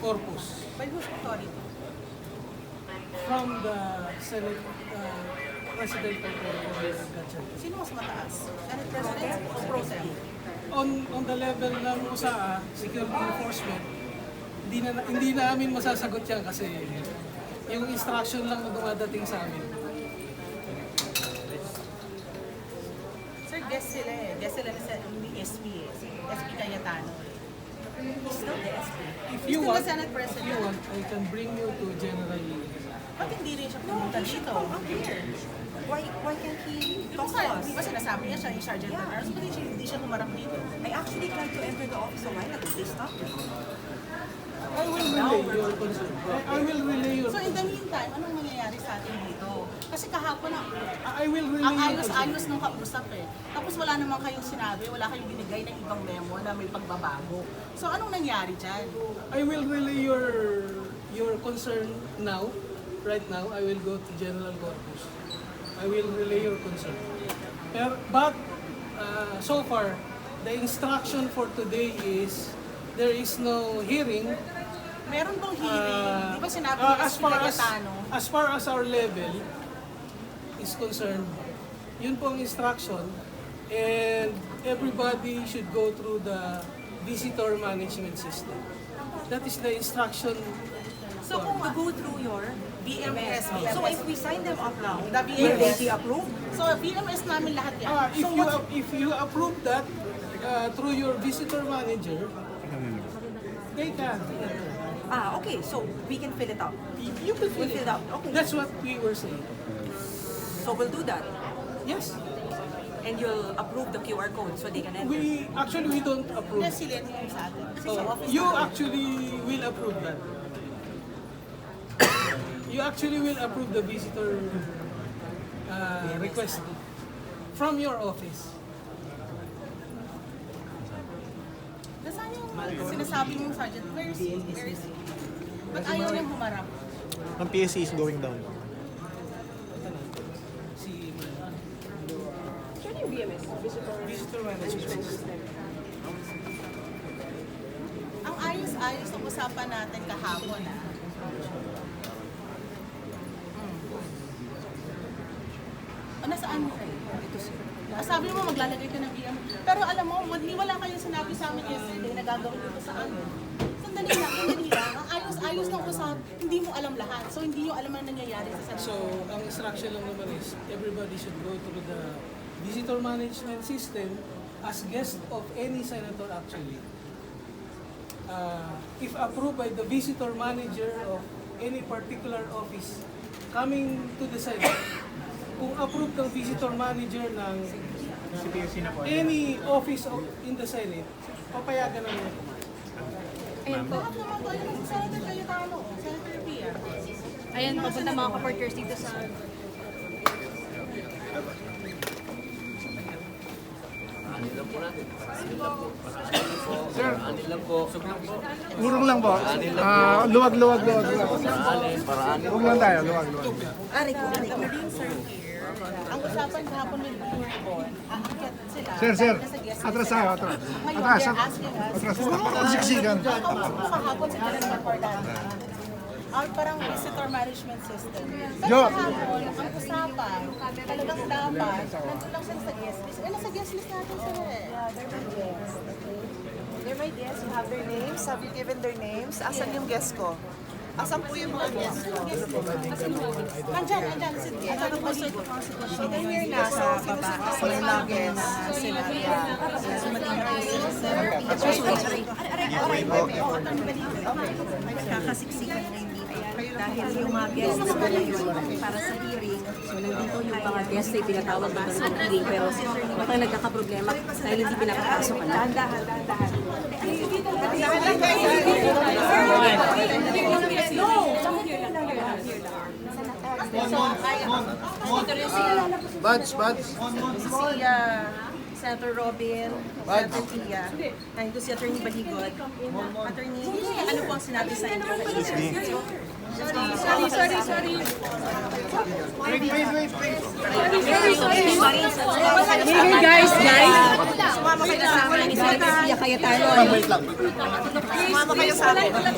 corpus By whose authority? from the Senate Presidential Budget. Sino mas mataas? Senate President o Pro Tem? On the level ng USAA, security enforcement, hindi namin masasagot yan kasi yung instruction lang na dumadating sa amin. Sir, guest sila eh. Guest sila ni SP eh. Si SP Cayetano eh. He's still the SP. If He's you still want, the Senate President. if you want, I can bring you to General Lee. Ba't hindi rin siya pumunta dito? Here. Why can't he Di talk to ba, us? di ba sinasabi niya siya yung Sergeant at Arms? Ba't hindi siya humarap dito? I actually tried to enter the office a while ago. They stopped me. I will relay your concern. I will relay your So in the meantime, anong mangyayari sa atin dito? Kasi kahapon I will relay ang your concern. ayos-ayos ng kausap eh. Tapos wala namang kayong sinabi, wala kayong binigay ng ibang memo na may pagbabago. So anong nangyari dyan? I will relay your concern now. Right now, I will go to General Corpus. I will relay your concern. But so far, the instruction for today is there is no hearing. Meron bang hearing? Di ba sinabi ni SP Cayetano? As far as our level is concerned, yun po ang instruction, and everybody should go through the visitor management system. That is the instruction. So kung to go through your BMS. So if we sign them up now, The will BMS. they approve? So BMS namin lahat yan. If you approve that through your visitor manager, they can. Okay. So we can fill it out. You can We'll fill fill it it out. Okay. That's what we were saying. So we'll do that. Yes. And you'll approve the QR code so they can enter. We don't approve. Yes, sila yung sa atin. Kasi sa office You namin. actually will approve that. You actually will approve the visitor request from your office. Nasaan yung sinasabi mong Sergeant? Where is he? Where is he? Ba't ayaw niyang humarap? Ang PSC is going down. Si visitor management system. Ang ayos-ayos ng usapan natin kahapon nasaan mo? Sabi mo maglalagay ka ng BM. Pero alam mo, wala kayong sinabi sa amin yesterday na gagawin dito sa amin. Sandali lang. Ang ayos-ayos ng usap, hindi mo alam lahat. So hindi nyo alam ang nangyayari sa Senate. So, ang instruction lang naman is everybody should go through the visitor management system as guest of any senator actually. If approved by the visitor manager of any particular office coming to the Senate, kung approved ng visitor manager ng any office in the Senate, papayagan na niya. Ayan po. Lahat naman tayo ng Senator Cayetano, Senator Pia. Ayan, papunta mga ka-partners dito sa... Urong lang po. Luwag. Huwag lang tayo, luwag. Ang usapan kahapon with Blue Ribbon, aakyat sila. Sir. Nasa guest Atras list tayo, sila. atras. Ngayon, Atras, they're asking us. atras. Siksikan. Kahapon sa Karen Cordata. Parang visitor management system. Pero Jo. kahapon, ang usapan, talagang dapat, nandun lang sila sa guest list. Nasa guest list natin sila eh. They're my guests. You have their names. Have you given their names? Asan yung guest ko? Asan po yung mga guests ko? Andyan, si Andyan po sa So, they're here na. So, sinusunod ko yung mga guests. Sila. Kakasiksikan na yung meeting. Dahil yung mga guests na ngayon para sa hearing, so nandito yung mga guests na pinatawag para sa hearing, pero baka nagkakaproblema dahil hindi pinakapasok ka na. Dahan. Buds. si Senator Robin, Senator Tia, nandito si Attorney Baligot. Attorney, ano po ang sinabi sa inyo? Sorry. Hey guys. Sumama kayo sa amin. Iya kayo tayo. Wait lang. Sumama kayo sa amin. Okay.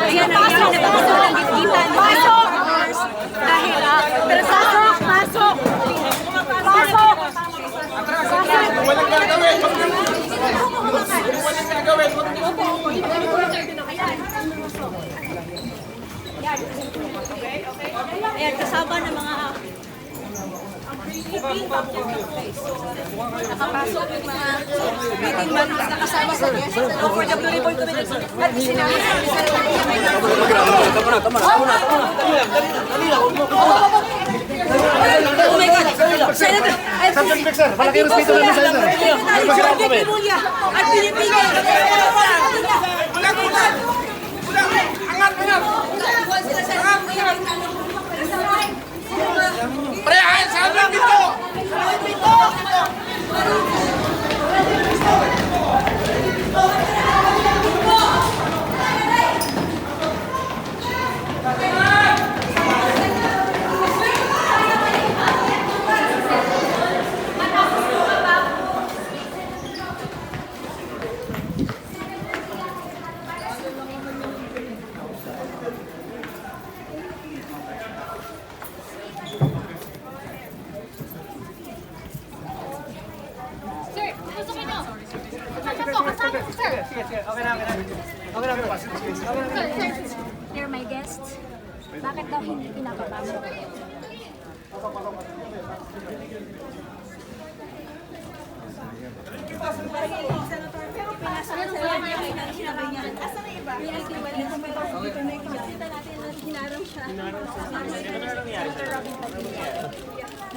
Ayan na. Pasok! Dahil pasok! Walang gagawin. Walang gagawin. Ayan, kasama ng mga nakapasok yung mga meeting members na kasama sa guest. So for the Blue Ribbon Committee, at sinabi oh my God! Senator! Subject, sir. Malaki yung respeto namin sa'yo, sir. Jorge Rimulya at Pilipino! Parehan sa amin dito! Sir, pasok nyo. Kasama si sir. Sir. They're my guests. Bakit daw hindi pinapapasok? Hinarang siya.